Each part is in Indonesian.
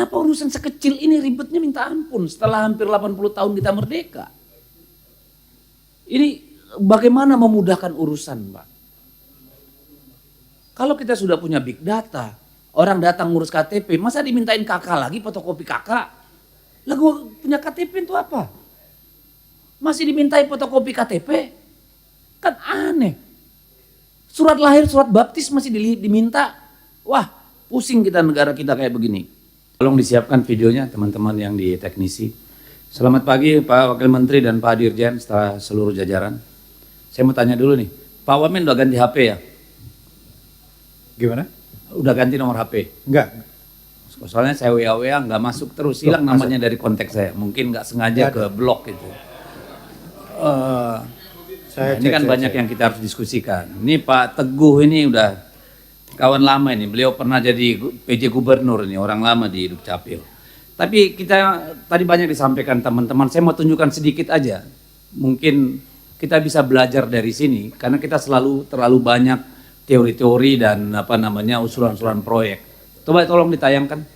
Kenapa urusan sekecil ini ribetnya minta ampun setelah hampir 80 tahun kita merdeka? Ini bagaimana memudahkan urusan, Pak? Kalau kita sudah punya big data, orang datang ngurus KTP, masa dimintain kakak lagi fotokopi kakak? Lah gua punya KTP itu apa? Masih dimintai fotokopi KTP? Kan aneh. Surat lahir, surat baptis masih diminta. Wah, pusing kita negara kita kayak begini. Tolong disiapkan videonya teman-teman yang di teknisi. Selamat pagi Pak Wakil Menteri dan Pak Dirjen setelah seluruh jajaran. Saya mau tanya dulu nih, Pak Wamen udah ganti HP ya? Gimana? Udah ganti nomor HP? Enggak. Soalnya saya WA nggak masuk terus, hilang namanya dari konteks saya. Mungkin nggak sengaja ke blok gitu. Ini kan banyak yang kita harus diskusikan. Ini Pak Teguh ini udah kawan lama ini. Beliau pernah jadi PJ Gubernur ini, orang lama di Dukcapil. Tapi kita tadi banyak disampaikan teman-teman. Saya mau tunjukkan sedikit aja. Mungkin kita bisa belajar dari sini karena kita selalu terlalu banyak teori-teori dan usulan-usulan proyek. Coba tolong ditayangkan.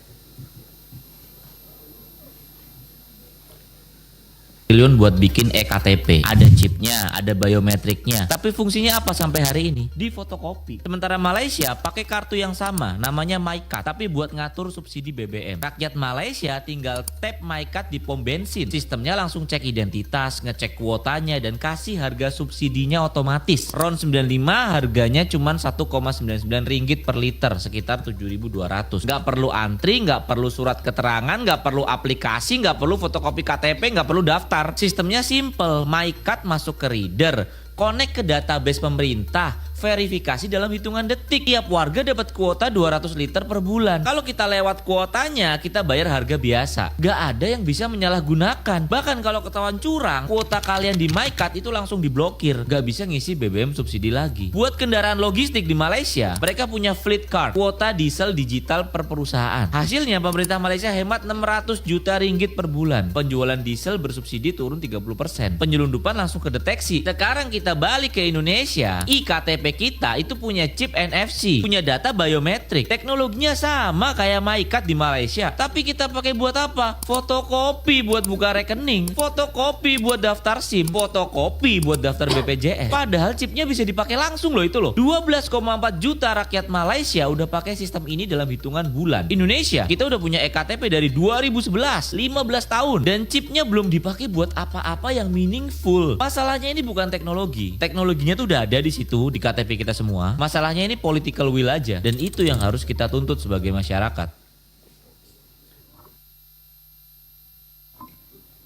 Triliun buat bikin eKTP, ada chipnya, ada biometriknya, tapi fungsinya apa sampai hari ini? Di fotokopi. Sementara Malaysia pakai kartu yang sama, namanya MyCard, tapi buat ngatur subsidi BBM. Rakyat Malaysia tinggal tap MyCard di pom bensin, sistemnya langsung cek identitas, ngecek kuotanya, dan kasih harga subsidinya otomatis. RON 95 harganya cuma 1,99 ringgit per liter, sekitar 7.200. Nggak perlu antri, nggak perlu surat keterangan, nggak perlu aplikasi, nggak perlu fotokopi KTP, nggak perlu daftar. Sistemnya simple, MyCard masuk ke reader, connect ke database pemerintah, verifikasi dalam hitungan detik. Tiap warga dapat kuota 200 liter per bulan. Kalau kita lewat kuotanya, kita bayar harga biasa. Gak ada yang bisa menyalahgunakan. Bahkan kalau ketahuan curang, kuota kalian di MyCard itu langsung diblokir. Gak bisa ngisi BBM subsidi lagi. Buat kendaraan logistik di Malaysia, mereka punya fleet card, kuota diesel digital per perusahaan. Hasilnya pemerintah Malaysia hemat 600 juta ringgit per bulan. Penjualan diesel bersubsidi turun 30%. Penyelundupan langsung kedeteksi. Sekarang kita balik ke Indonesia, iKTP kita itu punya chip NFC, punya data biometrik. Teknologinya sama kayak MyCard di Malaysia, tapi kita pakai buat apa? Fotokopi buat buka rekening, fotokopi buat daftar SIM, fotokopi buat daftar BPJS. Padahal chipnya bisa dipakai langsung loh itu loh. 12,4 juta rakyat Malaysia udah pakai sistem ini dalam hitungan bulan. Indonesia, kita udah punya eKTP dari 2011, 15 tahun, dan chipnya belum dipakai buat apa-apa yang meaningful. Masalahnya ini bukan teknologi. Teknologinya tuh udah ada di situ di KTP kita semua. Masalahnya ini political will aja, dan itu yang harus kita tuntut sebagai masyarakat.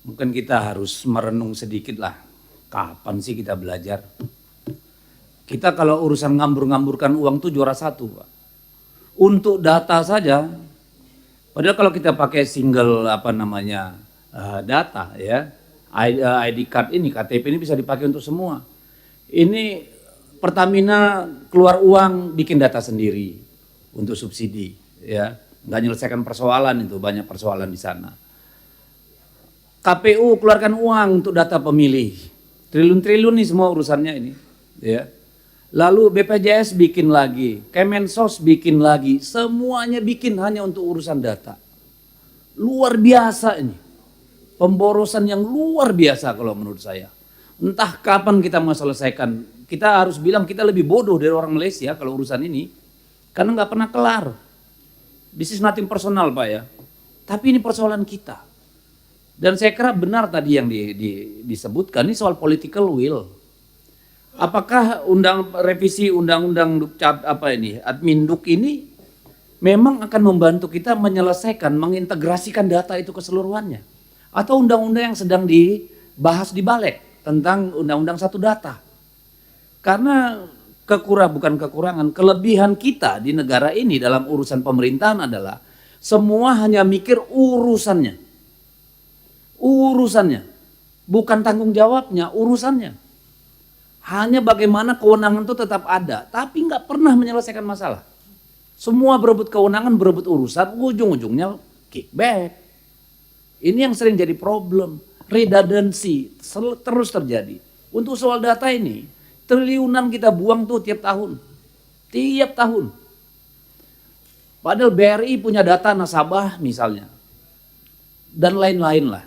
Mungkin kita harus merenung sedikit lah. Kapan sih kita belajar? Kita kalau urusan ngambur-ngamburkan uang tuh juara satu, Pak. Untuk data saja, padahal kalau kita pakai single data ya, ID card ini, KTP ini bisa dipakai untuk semua. Ini Pertamina keluar uang bikin data sendiri untuk subsidi, ya, nggak menyelesaikan persoalan itu, banyak persoalan di sana. KPU keluarkan uang untuk data pemilih, triliun-triliun nih semua urusannya ini, ya. Lalu BPJS bikin lagi, Kemensos bikin lagi, semuanya bikin hanya untuk urusan data. Luar biasa ini, pemborosan yang luar biasa kalau menurut saya. Entah kapan kita mau selesaikan. Kita harus bilang kita lebih bodoh dari orang Malaysia kalau urusan ini. Karena nggak pernah kelar. This is nothing personal, Pak ya. Tapi ini persoalan kita. Dan saya kira benar tadi yang disebutkan, ini soal political will. Apakah revisi undang-undang Adminduk ini memang akan membantu kita menyelesaikan, mengintegrasikan data itu keseluruhannya? Atau undang-undang yang sedang dibahas di Balek tentang undang-undang satu data? Karena kelebihan kita di negara ini dalam urusan pemerintahan adalah semua hanya mikir urusannya. Urusannya. Bukan tanggung jawabnya, urusannya. Hanya bagaimana kewenangan itu tetap ada, tapi nggak pernah menyelesaikan masalah. Semua berebut kewenangan, berebut urusan, ujung-ujungnya kickback. Ini yang sering jadi problem. Redundancy terus terjadi. Untuk soal data ini, triliunan kita buang tuh tiap tahun. Tiap tahun. Padahal BRI punya data nasabah misalnya. Dan lain-lain lah.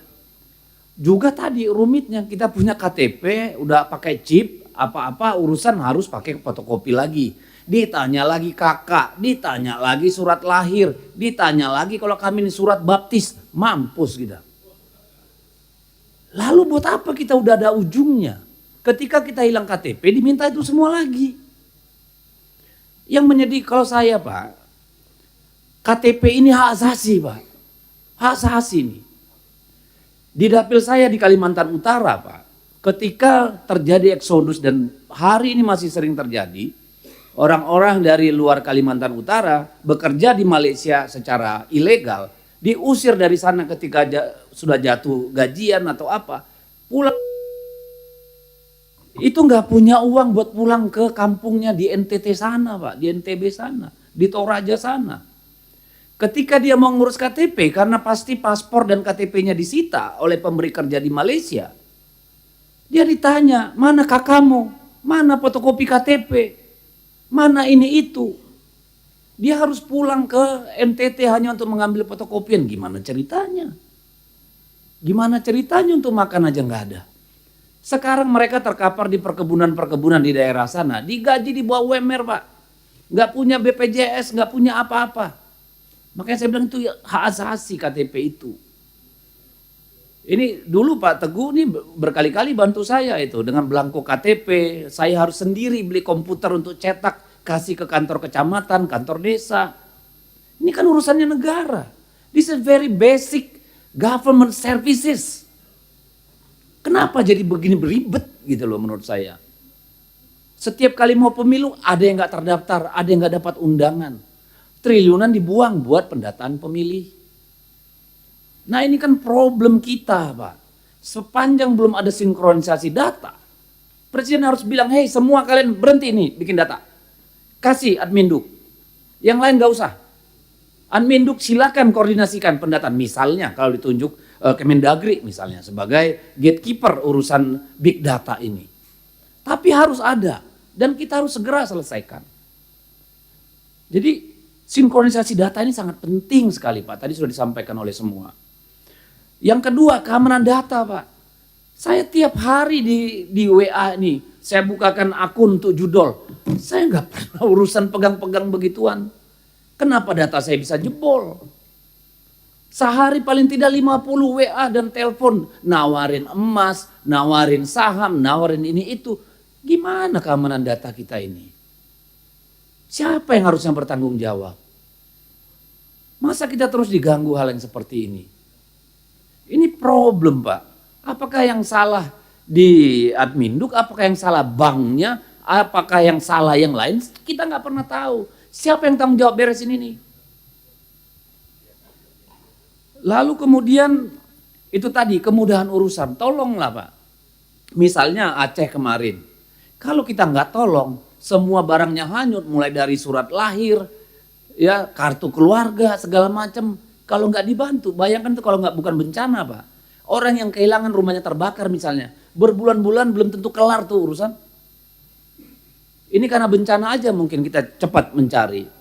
Juga tadi rumitnya kita punya KTP, udah pakai chip, apa-apa urusan harus pakai fotokopi lagi. Ditanya lagi kakak, ditanya lagi surat lahir, ditanya lagi kalau kami ini surat baptis, mampus kita. Lalu buat apa kita udah ada ujungnya? Ketika kita hilang KTP diminta itu semua lagi. Yang menyedih kalau saya Pak, KTP ini hak asasi Pak. Hak asasi ini. Di dapil saya di Kalimantan Utara Pak, ketika terjadi eksodus dan hari ini masih sering terjadi, orang-orang dari luar Kalimantan Utara bekerja di Malaysia secara ilegal, diusir dari sana ketika sudah jatuh gajian atau apa, pulang itu nggak punya uang buat pulang ke kampungnya di NTT sana Pak, di NTB sana, di Toraja sana. Ketika dia mau ngurus KTP karena pasti paspor dan KTP-nya disita oleh pemberi kerja di Malaysia, dia ditanya, mana kakakmu, mana fotokopi KTP, mana ini itu. Dia harus pulang ke NTT hanya untuk mengambil fotokopian, gimana ceritanya? Gimana ceritanya untuk makan aja nggak ada. Sekarang mereka terkapar di perkebunan-perkebunan di daerah sana, digaji di bawah UMR Pak. Nggak punya BPJS, nggak punya apa-apa. Makanya saya bilang itu hak asasi KTP itu. Ini dulu Pak Teguh ini berkali-kali bantu saya itu dengan belangko KTP. Saya harus sendiri beli komputer untuk cetak, kasih ke kantor kecamatan, kantor desa. Ini kan urusannya negara. This is very basic government services. Kenapa jadi begini beribet gitu loh menurut saya. Setiap kali mau pemilu ada yang gak terdaftar, ada yang gak dapat undangan. Triliunan dibuang buat pendataan pemilih. Nah ini kan problem kita Pak. Sepanjang belum ada sinkronisasi data, Presiden harus bilang, hey semua kalian berhenti nih bikin data. Kasih Adminduk. Yang lain gak usah. Adminduk silakan koordinasikan pendataan. Misalnya kalau ditunjuk Kemendagri misalnya sebagai gatekeeper urusan big data ini. Tapi harus ada dan kita harus segera selesaikan. Jadi sinkronisasi data ini sangat penting sekali Pak. Tadi sudah disampaikan oleh semua. Yang kedua keamanan data Pak. Saya tiap hari di WA nih saya bukakan akun untuk judol. Saya nggak pernah urusan pegang-pegang begituan. Kenapa data saya bisa jebol? Sehari paling tidak 50 WA dan telepon. Nawarin emas, nawarin saham, nawarin ini itu. Gimana keamanan data kita ini? Siapa yang harusnya bertanggung jawab? Masa kita terus diganggu hal yang seperti ini? Ini problem Pak. Apakah yang salah di Adminduk? Apakah yang salah banknya? Apakah yang salah yang lain? Kita nggak pernah tahu. Siapa yang tanggung jawab beresin ini? Lalu kemudian itu tadi kemudahan urusan, tolonglah Pak. Misalnya Aceh kemarin, kalau kita nggak tolong, semua barangnya hanyut mulai dari surat lahir, ya kartu keluarga segala macam. Kalau nggak dibantu, bayangkan tuh kalau nggak bukan bencana Pak. Orang yang kehilangan rumahnya terbakar misalnya, berbulan-bulan belum tentu kelar tuh urusan. Ini karena bencana aja mungkin kita cepat mencari.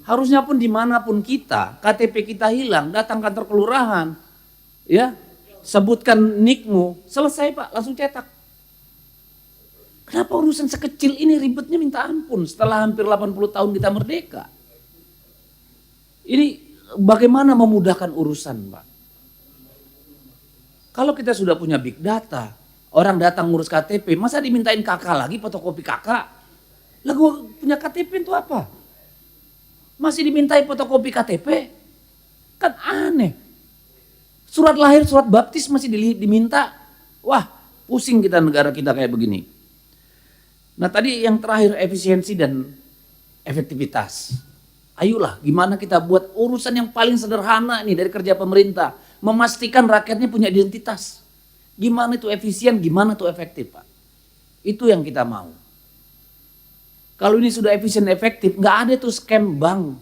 Harusnya pun dimanapun kita, KTP kita hilang, datang kantor kelurahan, ya sebutkan nikmu, selesai Pak, langsung cetak. Kenapa urusan sekecil ini ribetnya minta ampun setelah hampir 80 tahun kita merdeka? Ini bagaimana memudahkan urusan Pak? Kalau kita sudah punya big data, orang datang ngurus KTP, masa dimintain kakak lagi fotokopi kakak? Lah gua punya KTP itu apa? Masih dimintai fotokopi KTP? Kan aneh. Surat lahir, surat baptis masih diminta. Wah, pusing kita negara kita kayak begini. Nah tadi yang terakhir efisiensi dan efektivitas. Ayolah gimana kita buat urusan yang paling sederhana nih dari kerja pemerintah. Memastikan rakyatnya punya identitas. Gimana itu efisien, gimana itu efektif Pak. Itu yang kita mau. Kalau ini sudah efisien efektif, nggak ada tuh scam bank.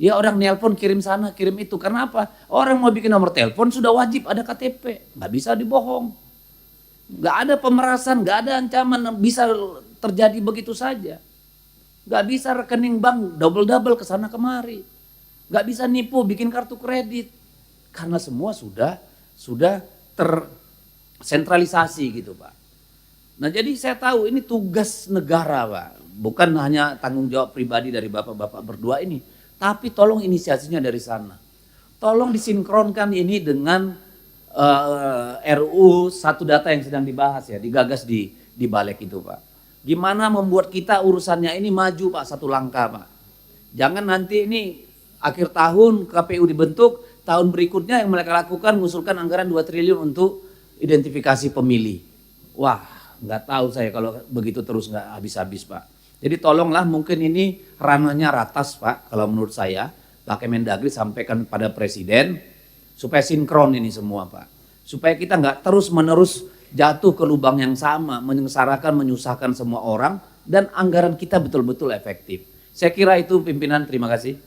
Ya orang nelpon kirim sana, kirim itu. Karena apa? Orang mau bikin nomor telepon sudah wajib ada KTP. Nggak bisa dibohong. Nggak ada pemerasan, nggak ada ancaman. Bisa terjadi begitu saja. Nggak bisa rekening bank double-double ke sana kemari. Nggak bisa nipu bikin kartu kredit karena semua sudah tersentralisasi gitu Pak. Nah jadi saya tahu ini tugas negara Pak, bukan hanya tanggung jawab pribadi dari bapak-bapak berdua ini, tapi tolong inisiasinya dari sana. Tolong disinkronkan ini dengan RUU satu data yang sedang dibahas ya, digagas di balik itu Pak. Gimana membuat kita urusannya ini maju Pak satu langkah Pak. Jangan nanti ini akhir tahun KPU dibentuk, tahun berikutnya yang mereka lakukan mengusulkan anggaran 2 triliun untuk identifikasi pemilih. Wah, nggak tahu saya kalau begitu terus nggak habis-habis Pak. Jadi tolonglah mungkin ini ranahnya ratas Pak, kalau menurut saya Pak Kemendagri sampaikan pada Presiden supaya sinkron ini semua Pak. Supaya kita nggak terus-menerus jatuh ke lubang yang sama, menyengsarakan, menyusahkan semua orang dan anggaran kita betul-betul efektif. Saya kira itu pimpinan, terima kasih.